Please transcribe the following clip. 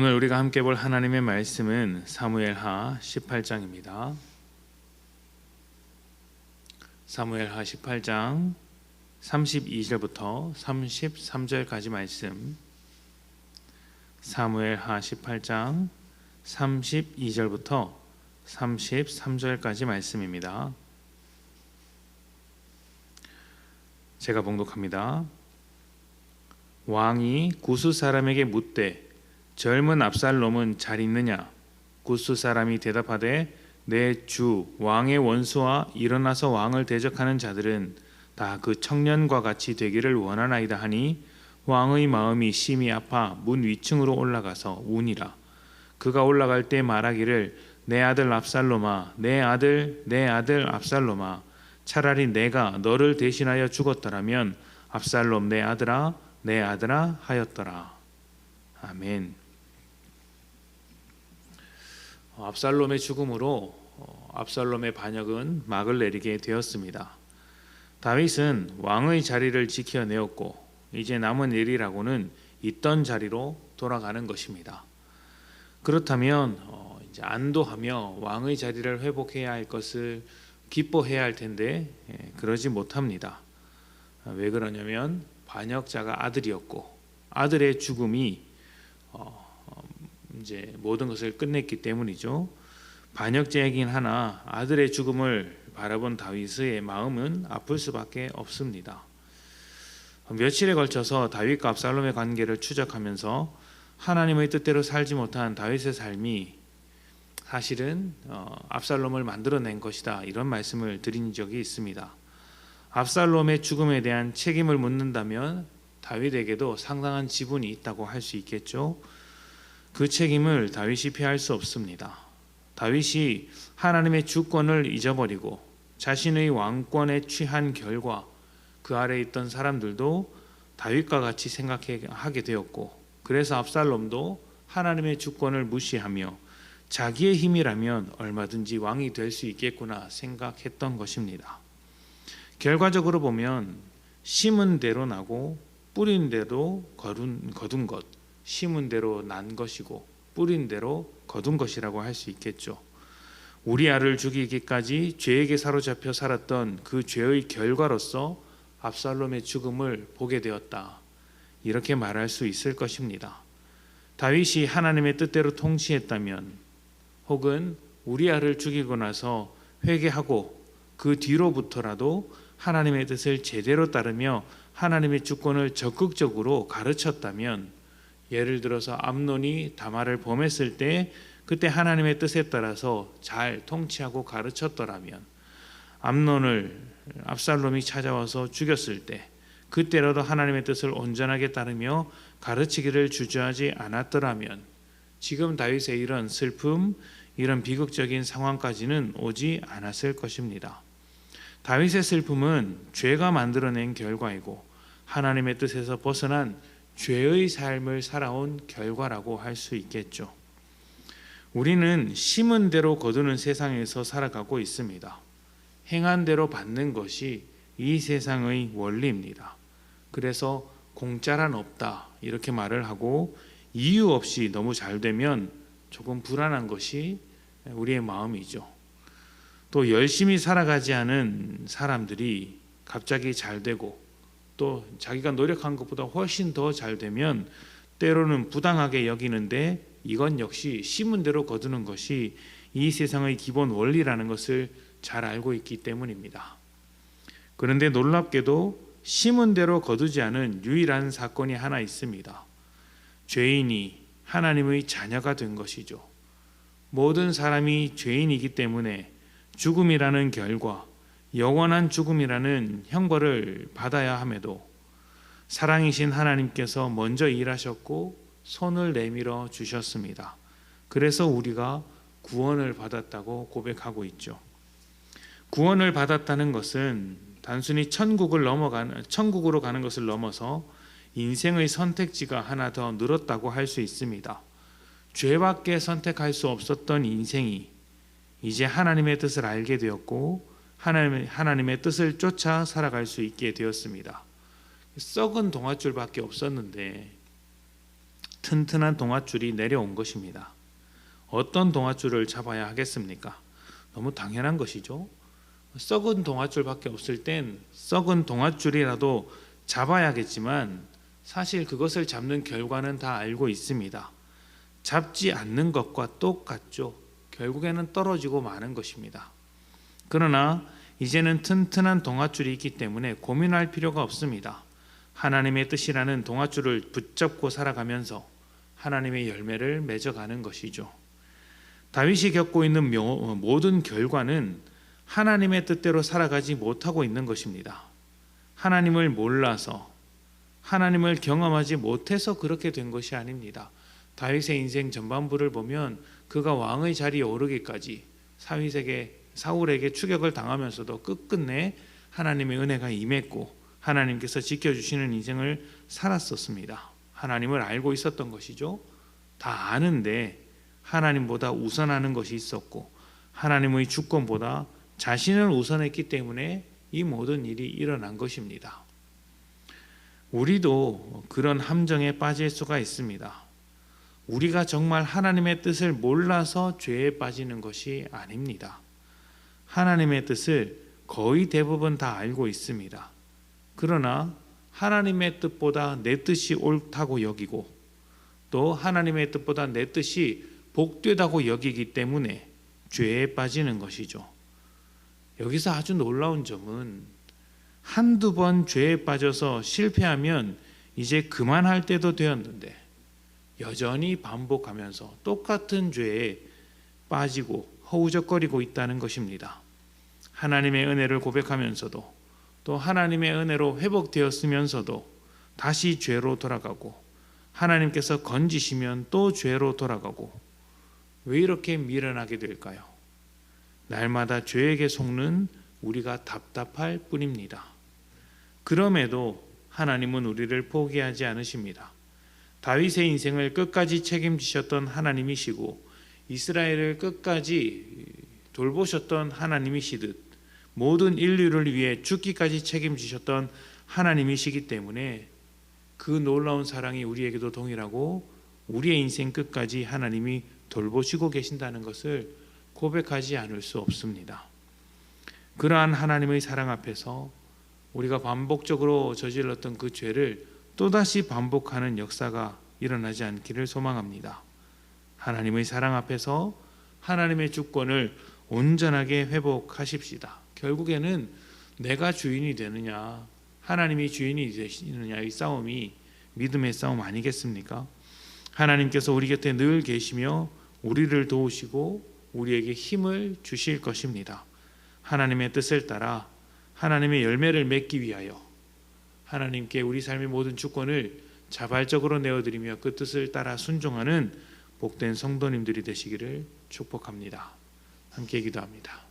오늘 우리가 함께 볼 하나님의 말씀은 사무엘하 18장입니다. 사무엘하 18장 32절부터 33절까지 말씀. 사무엘하 18장 32절부터 33절까지 말씀입니다. 제가 봉독합니다. 왕이 구스 사람에게 묻되 젊은 압살롬은 잘 있느냐? 구스 사람이 대답하되 내 주 왕의 원수와 일어나서 왕을 대적하는 자들은 다 그 청년과 같이 되기를 원하나이다 하니 왕의 마음이 심히 아파 문 위층으로 올라가서 우니라. 그가 올라갈 때 말하기를 내 아들 압살롬아, 내 아들 압살롬아, 차라리 내가 너를 대신하여 죽었더라면 압살롬 내 아들아 하였더라. 아멘. 압살롬의 죽음으로 압살롬의 반역은 막을 내리게 되었습니다. 다윗은 왕의 자리를 지켜내었고 이제 남은 일이라고는 있던 자리로 돌아가는 것입니다. 그렇다면 이제 안도하며 왕의 자리를 회복해야 할 것을 기뻐해야 할 텐데 그러지 못합니다. 왜 그러냐면 반역자가 아들이었고 아들의 죽음이 이제 모든 것을 끝냈기 때문이죠. 반역자이긴 하나 아들의 죽음을 바라본 다윗의 마음은 아플 수밖에 없습니다. 며칠에 걸쳐서 다윗과 압살롬의 관계를 추적하면서 하나님의 뜻대로 살지 못한 다윗의 삶이 사실은 압살롬을 만들어낸 것이다, 이런 말씀을 드린 적이 있습니다. 압살롬의 죽음에 대한 책임을 묻는다면 다윗에게도 상당한 지분이 있다고 할 수 있겠죠. 그 책임을 다윗이 피할 수 없습니다. 다윗이 하나님의 주권을 잊어버리고 자신의 왕권에 취한 결과 그 아래에 있던 사람들도 다윗과 같이 생각하게 되었고, 그래서 압살롬도 하나님의 주권을 무시하며 자기의 힘이라면 얼마든지 왕이 될 수 있겠구나 생각했던 것입니다. 결과적으로 보면 심은 대로 나고 뿌린 대로 거둔 것, 심은 대로 난 것이고 뿌린 대로 거둔 것이라고 할 수 있겠죠. 우리아를 죽이기까지 죄에게 사로잡혀 살았던 그 죄의 결과로서 압살롬의 죽음을 보게 되었다, 이렇게 말할 수 있을 것입니다. 다윗이 하나님의 뜻대로 통치했다면, 혹은 우리아를 죽이고 나서 회개하고 그 뒤로부터라도 하나님의 뜻을 제대로 따르며 하나님의 주권을 적극적으로 가르쳤다면, 예를 들어서 암논이 다말을 범했을 때 그때 하나님의 뜻에 따라서 잘 통치하고 가르쳤더라면, 암논을 압살롬이 찾아와서 죽였을 때 그때라도 하나님의 뜻을 온전하게 따르며 가르치기를 주저하지 않았더라면 지금 다윗의 이런 슬픔, 이런 비극적인 상황까지는 오지 않았을 것입니다. 다윗의 슬픔은 죄가 만들어낸 결과이고 하나님의 뜻에서 벗어난 죄의 삶을 살아온 결과라고 할 수 있겠죠. 우리는 심은 대로 거두는 세상에서 살아가고 있습니다. 행한 대로 받는 것이 이 세상의 원리입니다. 그래서 공짜란 없다, 이렇게 말을 하고 이유 없이 너무 잘 되면 조금 불안한 것이 우리의 마음이죠. 또 열심히 살아가지 않은 사람들이 갑자기 잘 되고 또 자기가 노력한 것보다 훨씬 더 잘 되면 때로는 부당하게 여기는데, 이건 역시 심은 대로 거두는 것이 이 세상의 기본 원리라는 것을 잘 알고 있기 때문입니다. 그런데 놀랍게도 심은 대로 거두지 않은 유일한 사건이 하나 있습니다. 죄인이 하나님의 자녀가 된 것이죠. 모든 사람이 죄인이기 때문에 죽음이라는 결과, 영원한 죽음이라는 형벌을 받아야 함에도 사랑이신 하나님께서 먼저 일하셨고 손을 내밀어 주셨습니다. 그래서 우리가 구원을 받았다고 고백하고 있죠. 구원을 받았다는 것은 단순히 천국으로 가는 것을 넘어서 인생의 선택지가 하나 더 늘었다고 할 수 있습니다. 죄밖에 선택할 수 없었던 인생이 이제 하나님의 뜻을 알게 되었고 하나님의 뜻을 쫓아 살아갈 수 있게 되었습니다. 썩은 동아줄밖에 없었는데 튼튼한 동아줄이 내려온 것입니다. 어떤 동아줄을 잡아야 하겠습니까? 너무 당연한 것이죠. 썩은 동아줄밖에 없을 땐 썩은 동아줄이라도 잡아야겠지만 사실 그것을 잡는 결과는 다 알고 있습니다. 잡지 않는 것과 똑같죠. 결국에는 떨어지고 마는 것입니다. 그러나 이제는 튼튼한 동아줄이 있기 때문에 고민할 필요가 없습니다. 하나님의 뜻이라는 동아줄을 붙잡고 살아가면서 하나님의 열매를 맺어가는 것이죠. 다윗이 겪고 있는 모든 결과는 하나님의 뜻대로 살아가지 못하고 있는 것입니다. 하나님을 몰라서, 하나님을 경험하지 못해서 그렇게 된 것이 아닙니다. 다윗의 인생 전반부를 보면 그가 왕의 자리에 오르기까지 사울에게 추격을 당하면서도 끝끝내 하나님의 은혜가 임했고 하나님께서 지켜주시는 인생을 살았었습니다. 하나님을 알고 있었던 것이죠. 다 아는데 하나님보다 우선하는 것이 있었고 하나님의 주권보다 자신을 우선했기 때문에 이 모든 일이 일어난 것입니다. 우리도 그런 함정에 빠질 수가 있습니다. 우리가 정말 하나님의 뜻을 몰라서 죄에 빠지는 것이 아닙니다. 하나님의 뜻을 거의 대부분 다 알고 있습니다. 그러나 하나님의 뜻보다 내 뜻이 옳다고 여기고 또 하나님의 뜻보다 내 뜻이 복되다고 여기기 때문에 죄에 빠지는 것이죠. 여기서 아주 놀라운 점은 한두 번 죄에 빠져서 실패하면 이제 그만할 때도 되었는데 여전히 반복하면서 똑같은 죄에 빠지고 허우적거리고 있다는 것입니다. 하나님의 은혜를 고백하면서도 또 하나님의 은혜로 회복되었으면서도 다시 죄로 돌아가고 하나님께서 건지시면 또 죄로 돌아가고 왜 이렇게 미련하게 될까요? 날마다 죄에게 속는 우리가 답답할 뿐입니다. 그럼에도 하나님은 우리를 포기하지 않으십니다. 다윗의 인생을 끝까지 책임지셨던 하나님이시고 이스라엘을 끝까지 돌보셨던 하나님이시듯 모든 인류를 위해 죽기까지 책임지셨던 하나님이시기 때문에 그 놀라운 사랑이 우리에게도 동일하고 우리의 인생 끝까지 하나님이 돌보시고 계신다는 것을 고백하지 않을 수 없습니다. 그러한 하나님의 사랑 앞에서 우리가 반복적으로 저질렀던 그 죄를 또다시 반복하는 역사가 일어나지 않기를 소망합니다. 하나님의 사랑 앞에서 하나님의 주권을 온전하게 회복하십시다. 결국에는 내가 주인이 되느냐 하나님이 주인이 되시느냐의 싸움이 믿음의 싸움 아니겠습니까? 하나님께서 우리 곁에 늘 계시며 우리를 도우시고 우리에게 힘을 주실 것입니다. 하나님의 뜻을 따라 하나님의 열매를 맺기 위하여 하나님께 우리 삶의 모든 주권을 자발적으로 내어드리며 그 뜻을 따라 순종하는 복된 성도님들이 되시기를 축복합니다. 함께 기도합니다.